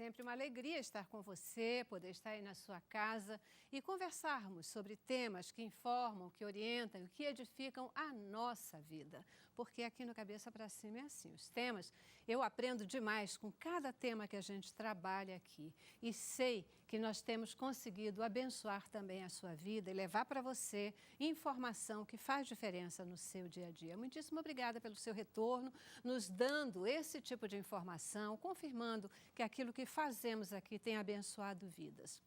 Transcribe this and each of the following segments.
sempre uma alegria estar com você, poder estar aí na sua casa e conversarmos sobre temas que informam, que orientam, que edificam a nossa vida. Porque aqui no Cabeça para Cima é assim, os temas, eu aprendo demais com cada tema que a gente trabalha aqui. E sei que nós temos conseguido abençoar também a sua vida e levar para você informação que faz diferença no seu dia a dia. Muitíssimo obrigada pelo seu retorno, nos dando esse tipo de informação, confirmando que aquilo que fazemos aqui tem abençoado vidas.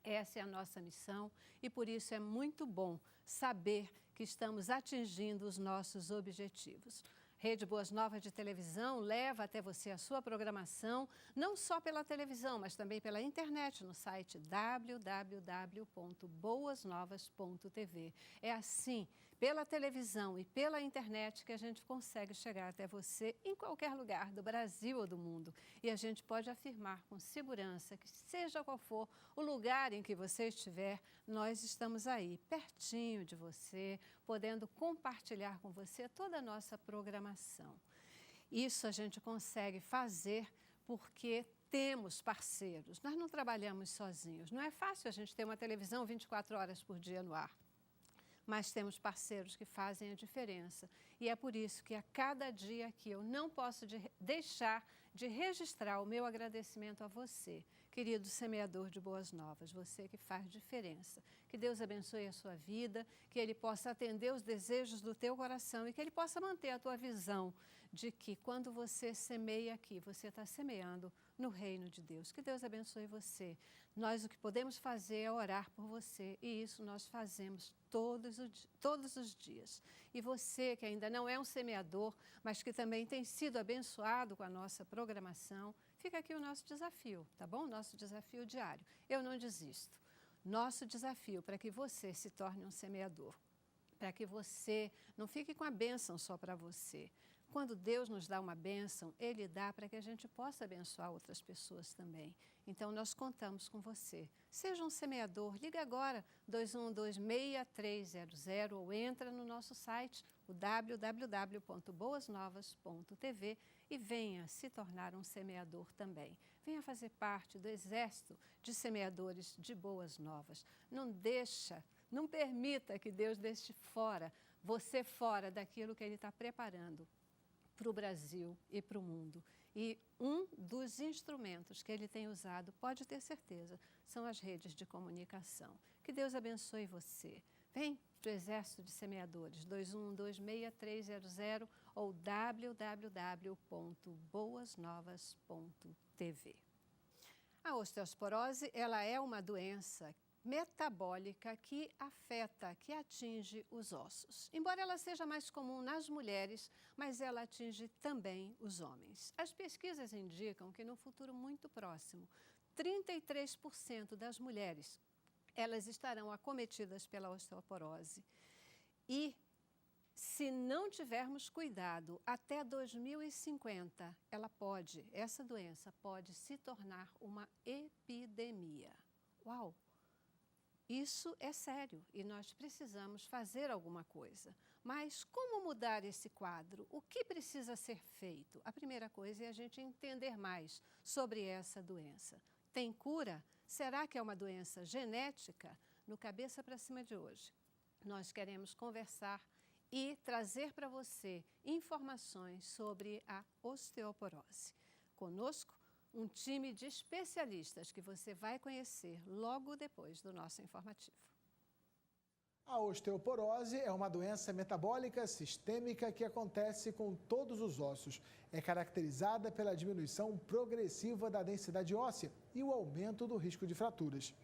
Essa é a nossa missão e por isso é muito bom saber que estamos atingindo os nossos objetivos. Rede Boas Novas de Televisão leva até você a sua programação, não só pela televisão, mas também pela internet, no site www.boasnovas.tv. É assim, pela televisão e pela internet, que a gente consegue chegar até você em qualquer lugar do Brasil ou do mundo. E a gente pode afirmar com segurança que, seja qual for o lugar em que você estiver, nós estamos aí, pertinho de você, podendo compartilhar com você toda a nossa programação. Isso a gente consegue fazer porque temos parceiros. Nós não trabalhamos sozinhos. Não é fácil a gente ter uma televisão 24 horas por dia no ar. Mas temos parceiros que fazem a diferença. E é por isso que a cada dia aqui eu não posso deixar de registrar o meu agradecimento a você, querido semeador de boas novas, você que faz diferença. Que Deus abençoe a sua vida, que Ele possa atender os desejos do teu coração e que Ele possa manter a tua visão de que quando você semeia aqui, você está semeando no reino de Deus. Que Deus abençoe você. Nós o que podemos fazer é orar por você e isso nós fazemos todos os dias. E você que ainda não é um semeador, mas que também tem sido abençoado com a nossa programação, fica aqui o nosso desafio, tá bom? Nosso desafio diário. Eu não desisto. Nosso desafio para que você se torne um semeador, para que você não fique com a bênção só para você. Quando Deus nos dá uma bênção, Ele dá para que a gente possa abençoar outras pessoas também. Então, nós contamos com você. Seja um semeador, liga agora, 2126-300 ou entra no nosso site, o www.boasnovas.tv e venha se tornar um semeador também. Venha fazer parte do exército de semeadores de boas novas. Não permita que Deus deixe você fora daquilo que Ele está preparando para o Brasil e para o mundo. E um dos instrumentos que Ele tem usado, pode ter certeza, são as redes de comunicação. Que Deus abençoe você. Vem para o Exército de Semeadores, 2126-300 ou www.boasnovas.tv. A osteoporose, ela é uma doença metabólica que afeta, que atinge os ossos. Embora ela seja mais comum nas mulheres, mas ela atinge também os homens. As pesquisas indicam que no futuro muito próximo, 33% das mulheres, elas estarão acometidas pela osteoporose. E se não tivermos cuidado, até 2050, essa doença pode se tornar uma epidemia. Uau! Isso é sério e nós precisamos fazer alguma coisa. Mas como mudar esse quadro? O que precisa ser feito? A primeira coisa é a gente entender mais sobre essa doença. Tem cura? Será que é uma doença genética? No Cabeça para Cima de hoje, nós queremos conversar e trazer para você informações sobre a osteoporose. Conosco, um time de especialistas que você vai conhecer logo depois do nosso informativo. A osteoporose é uma doença metabólica sistêmica que acontece com todos os ossos. É caracterizada pela diminuição progressiva da densidade óssea e o aumento do risco de fraturas.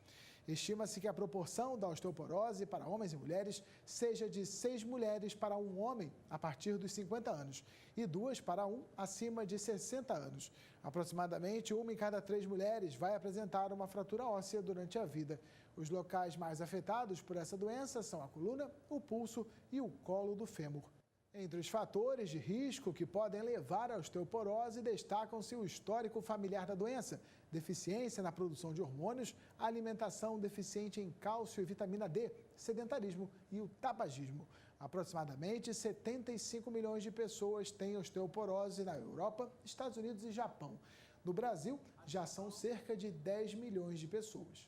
Estima-se que a proporção da osteoporose para homens e mulheres seja de 6 mulheres para um homem a partir dos 50 anos e 2 para 1 acima de 60 anos. Aproximadamente 1 em cada 3 mulheres vai apresentar uma fratura óssea durante a vida. Os locais mais afetados por essa doença são a coluna, o pulso e o colo do fêmur. Entre os fatores de risco que podem levar à osteoporose, destacam-se o histórico familiar da doença, deficiência na produção de hormônios, alimentação deficiente em cálcio e vitamina D, sedentarismo e o tabagismo. Aproximadamente 75 milhões de pessoas têm osteoporose na Europa, Estados Unidos e Japão. No Brasil, já são cerca de 10 milhões de pessoas.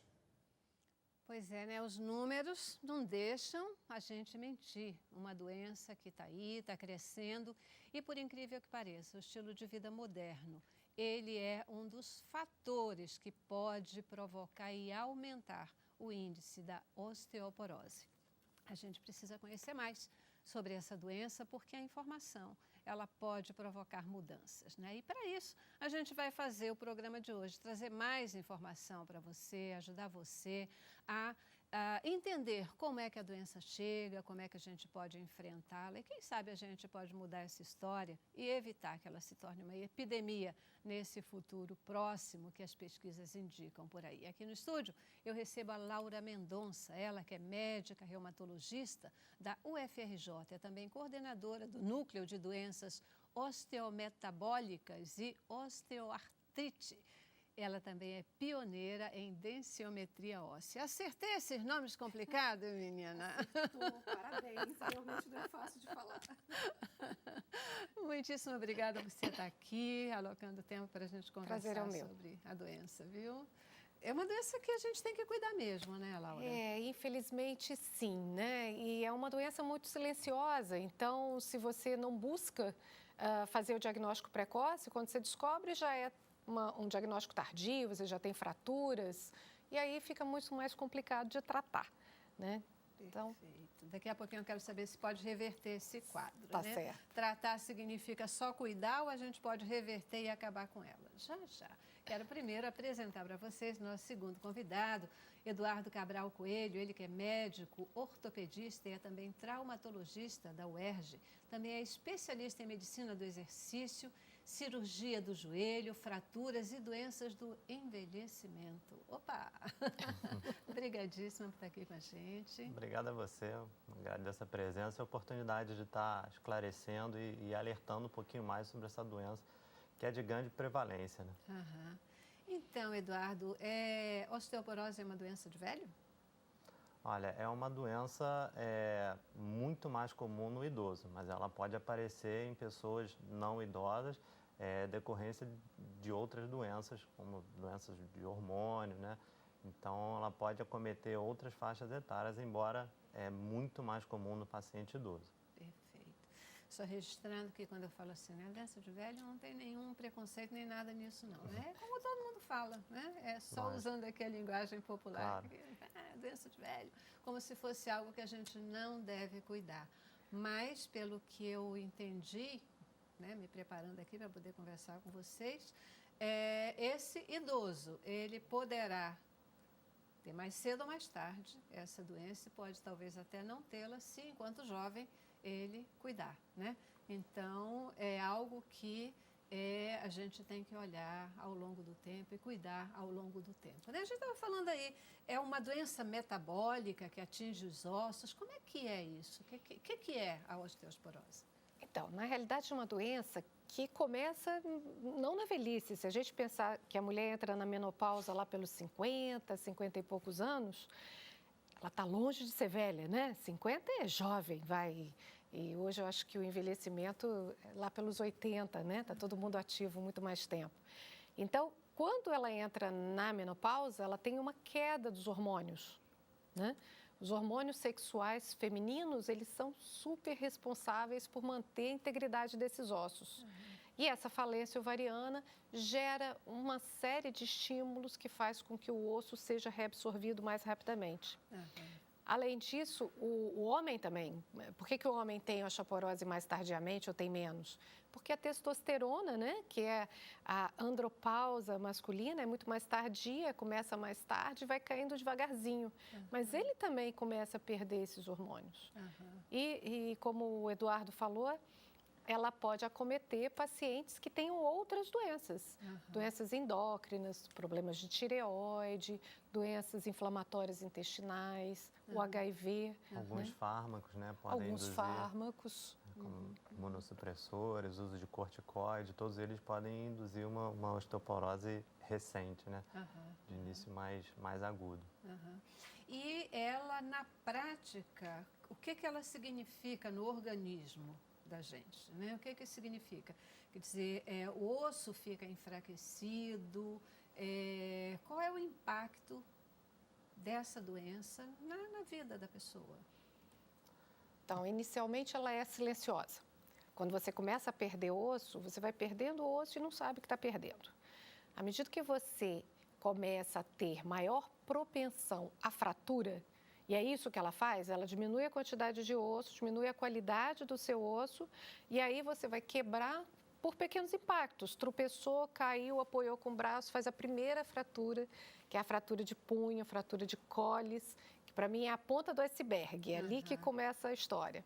Pois é, né? Os números não deixam a gente mentir. Uma doença que está aí, está crescendo e, por incrível que pareça, o estilo de vida moderno, ele é um dos fatores que pode provocar e aumentar o índice da osteoporose. A gente precisa conhecer mais sobre essa doença porque a informação ela pode provocar mudanças, né? E para isso a gente vai fazer o programa de hoje, trazer mais informação para você, ajudar você a entender como é que a doença chega, como é que a gente pode enfrentá-la e quem sabe a gente pode mudar essa história e evitar que ela se torne uma epidemia nesse futuro próximo que as pesquisas indicam por aí. Aqui no estúdio eu recebo a Laura Mendonça, ela que é médica reumatologista da UFRJ, é também coordenadora do Núcleo de Doenças Osteometabólicas e Osteoartrite. Ela também é pioneira em densiometria óssea. Acertei esses nomes complicados, menina? Acertou, parabéns. Realmente não é fácil de falar. Muitíssimo obrigada por você estar aqui, alocando tempo para a gente conversar meu. sobre a doença, viu? É uma doença que a gente tem que cuidar mesmo, né, Laura? Infelizmente sim, né? E é uma doença muito silenciosa. Então, se você não busca fazer o diagnóstico precoce, quando você descobre já é um diagnóstico tardio, você já tem fraturas, e aí fica muito mais complicado de tratar, né? Então, perfeito. Daqui a pouquinho eu quero saber se pode reverter esse quadro, tá né? certo. Tratar significa só cuidar ou a gente pode reverter e acabar com ela? Já, já. Quero primeiro apresentar para vocês nosso segundo convidado, Eduardo Cabral Coelho, ele que é médico, ortopedista e é também traumatologista da UERJ, também é especialista em medicina do exercício, cirurgia do joelho, fraturas e doenças do envelhecimento. Opa! Obrigadíssima por estar aqui com a gente. Obrigado a você, agradeço a presença e a oportunidade de estar esclarecendo e alertando um pouquinho mais sobre essa doença, que é de grande prevalência, né? Uhum. Então, Eduardo, osteoporose é uma doença de velho? Olha, é uma doença muito mais comum no idoso, mas ela pode aparecer em pessoas não idosas, decorrência de outras doenças, como doenças de hormônio, né? Então, ela pode acometer outras faixas etárias, embora é muito mais comum no paciente idoso. Perfeito. Só registrando que quando eu falo assim, né, doença de velho, não tem nenhum preconceito nem nada nisso, não. É como todo mundo fala, né? É só usando aqui a linguagem popular. Claro. Doença de velho, como se fosse algo que a gente não deve cuidar. Mas, pelo que eu entendi, né, me preparando aqui para poder conversar com vocês, esse idoso, ele poderá ter mais cedo ou mais tarde essa doença e pode talvez até não tê-la se, enquanto jovem, ele cuidar, né? Então, é algo que a gente tem que olhar ao longo do tempo e cuidar ao longo do tempo, né? A gente estava falando aí, é uma doença metabólica que atinge os ossos. Como é que é isso? O que é a osteoporose? Então, na realidade, é uma doença que começa não na velhice. Se a gente pensar que a mulher entra na menopausa lá pelos 50, 50 e poucos anos, ela está longe de ser velha, né? 50 é jovem, vai. E hoje eu acho que o envelhecimento é lá pelos 80, né? Está todo mundo ativo muito mais tempo. Então, quando ela entra na menopausa, ela tem uma queda dos hormônios, né? Os hormônios sexuais femininos, eles são super responsáveis por manter a integridade desses ossos. E essa falência ovariana gera uma série de estímulos que faz com que o osso seja reabsorvido mais rapidamente. Além disso, o homem também. Por que o homem tem osteoporose mais tardiamente ou tem menos? Porque a testosterona, né, que é a andropausa masculina, é muito mais tardia, começa mais tarde e vai caindo devagarzinho. Mas ele também começa a perder esses hormônios. E como o Eduardo falou, ela pode acometer pacientes que tenham outras doenças. Doenças endócrinas, problemas de tireoide, doenças inflamatórias intestinais, o HIV. Alguns fármacos, né, podem Alguns induzir, fármacos. como imunossupressores, uso de corticoide, todos eles podem induzir uma osteoporose recente, né, de início mais agudo. E ela, na prática, o que ela significa no organismo da gente, né? O que significa? Quer dizer, o osso fica enfraquecido, Qual é o impacto dessa doença na vida da pessoa? Então, inicialmente ela é silenciosa. Quando você começa a perder osso, você vai perdendo o osso e não sabe que está perdendo. À medida que você começa a ter maior propensão à fratura, e é isso que ela faz, ela diminui a quantidade de osso, diminui a qualidade do seu osso, e aí você vai quebrar por pequenos impactos. Tropeçou, caiu, apoiou com o braço, faz a primeira fratura, que é a fratura de punho, fratura de cólis, que para mim é a ponta do iceberg, é ali que começa a história.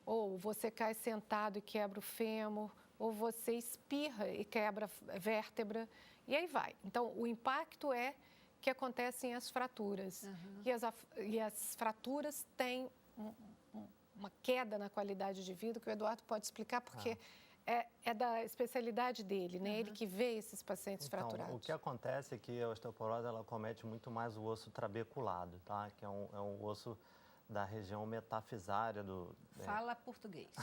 Ou você cai sentado e quebra o fêmur, ou você espirra e quebra a vértebra, e aí vai. Então, o impacto é que acontecem as fraturas. E as fraturas têm uma queda na qualidade de vida, que o Eduardo pode explicar, porque é da especialidade dele, né? Ele que vê esses pacientes fraturados. O que acontece é que a osteoporose ela comete muito mais o osso trabeculado, tá? Que é um osso da região metafisária do... Fala português.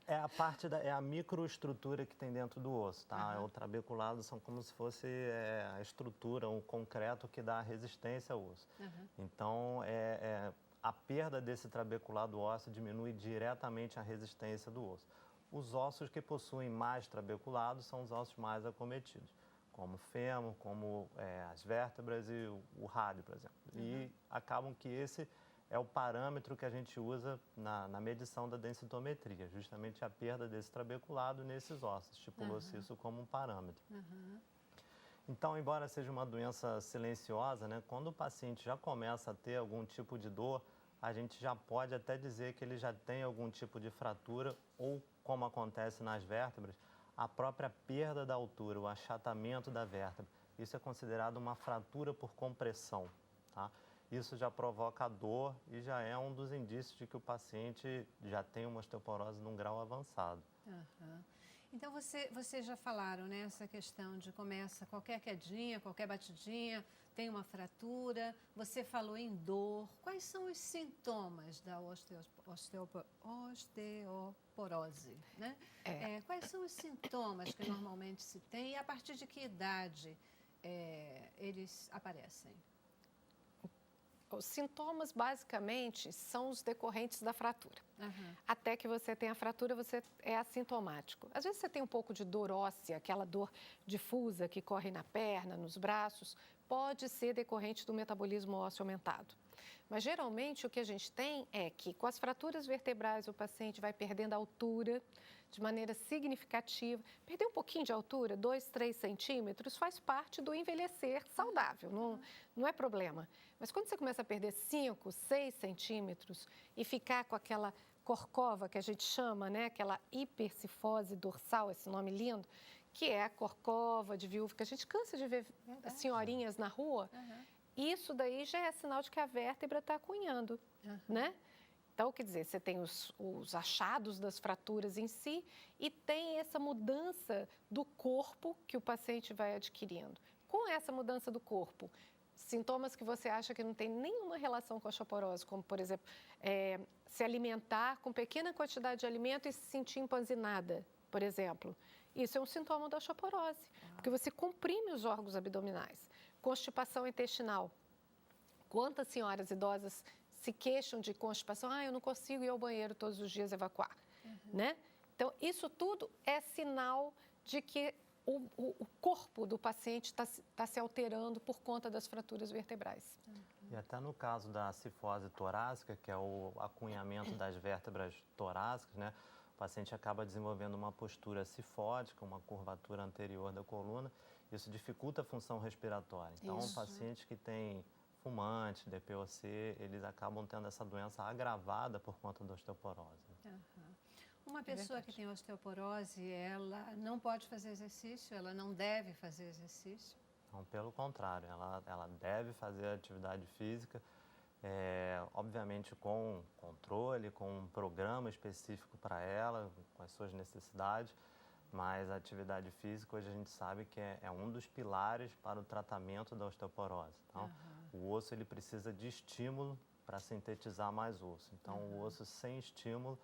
É a microestrutura que tem dentro do osso, tá? O trabeculado são como se fosse a estrutura, um concreto que dá resistência ao osso. Então, a perda desse trabeculado ósseo diminui diretamente a resistência do osso. Os ossos que possuem mais trabeculados são os ossos mais acometidos, como o fêmur, como as vértebras e o rádio, por exemplo. E acabam que esse é o parâmetro que a gente usa na medição da densitometria, justamente a perda desse trabeculado nesses ossos, estipulou-se isso como um parâmetro. Então, embora seja uma doença silenciosa, né, quando o paciente já começa a ter algum tipo de dor, a gente já pode até dizer que ele já tem algum tipo de fratura ou, como acontece nas vértebras, a própria perda da altura, o achatamento da vértebra. Isso é considerado uma fratura por compressão, tá? Isso já provoca dor e já é um dos indícios de que o paciente já tem uma osteoporose num grau avançado. Então, vocês já falaram, né, essa questão de começa qualquer quedinha, qualquer batidinha, tem uma fratura. Você falou em dor. Quais são os sintomas da osteoporose, né? Quais são os sintomas que normalmente se tem e a partir de que idade eles aparecem? Os sintomas, basicamente, são os decorrentes da fratura. Até que você tenha a fratura, você é assintomático. Às vezes você tem um pouco de dor óssea, aquela dor difusa que corre na perna, nos braços, pode ser decorrente do metabolismo ósseo aumentado. Mas, geralmente, o que a gente tem é que, com as fraturas vertebrais, o paciente vai perdendo a altura de maneira significativa. Perder um pouquinho de altura, 2, 3 centímetros, faz parte do envelhecer saudável, não é problema. Mas quando você começa a perder 5, 6 centímetros e ficar com aquela corcova que a gente chama, né, aquela hipercifose dorsal, esse nome lindo, que é a corcova de viúva, que a gente cansa de ver senhorinhas na rua, isso daí já é sinal de que a vértebra está acunhando, né? Então, quer dizer, você tem os achados das fraturas em si e tem essa mudança do corpo que o paciente vai adquirindo. Com essa mudança do corpo, sintomas que você acha que não tem nenhuma relação com a osteoporose, como, por exemplo, se alimentar com pequena quantidade de alimento e se sentir empanzinada, por exemplo. Isso é um sintoma da osteoporose, porque você comprime os órgãos abdominais. Constipação intestinal. Quantas senhoras idosas se queixam de constipação? Eu não consigo ir ao banheiro todos os dias evacuar, né? Então, isso tudo é sinal de que o corpo do paciente está se alterando por conta das fraturas vertebrais. E até no caso da cifose torácica, que é o acunhamento das vértebras torácicas, né? O paciente acaba desenvolvendo uma postura cifótica, uma curvatura anterior da coluna. Isso dificulta a função respiratória. Então, o paciente que tem fumante, DPOC, eles acabam tendo essa doença agravada por conta da osteoporose. Uma pessoa que tem osteoporose, ela não pode fazer exercício, ela não deve fazer exercício? Não, pelo contrário, ela deve fazer atividade física, obviamente com controle, com um programa específico para ela, com as suas necessidades, mas a atividade física hoje a gente sabe que é um dos pilares para o tratamento da osteoporose. Então, o osso ele precisa de estímulo para sintetizar mais osso. Então, o osso sem estímulo,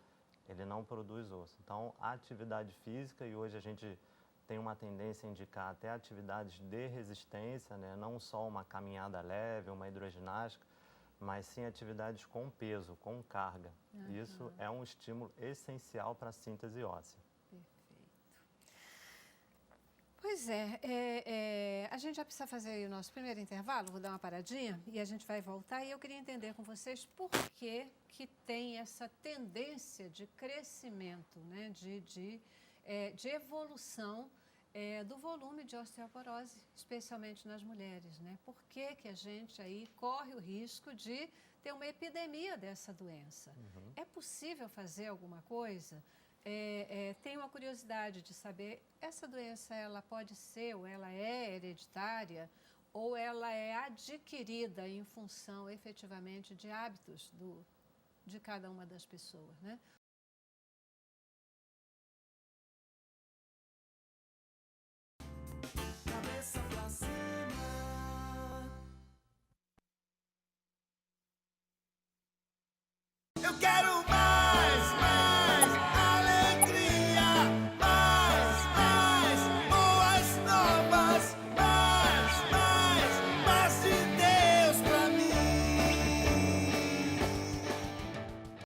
ele não produz osso. Então, a atividade física, e hoje a gente tem uma tendência a indicar até atividades de resistência, né? Não só uma caminhada leve, uma hidroginástica, mas sim atividades com peso, com carga. Isso é um estímulo essencial para a síntese óssea. Perfeito. Pois a gente já precisa fazer aí o nosso primeiro intervalo, vou dar uma paradinha e a gente vai voltar. E eu queria entender com vocês por que tem essa tendência de crescimento, né? de evolução do volume de osteoporose, especialmente nas mulheres, né? Por que a gente aí corre o risco de ter uma epidemia dessa doença? É possível fazer alguma coisa? Tenho uma curiosidade de saber, essa doença ela pode ser ou ela é hereditária ou ela é adquirida em função efetivamente de hábitos de cada uma das pessoas, né? Cabeça pra cima. Eu quero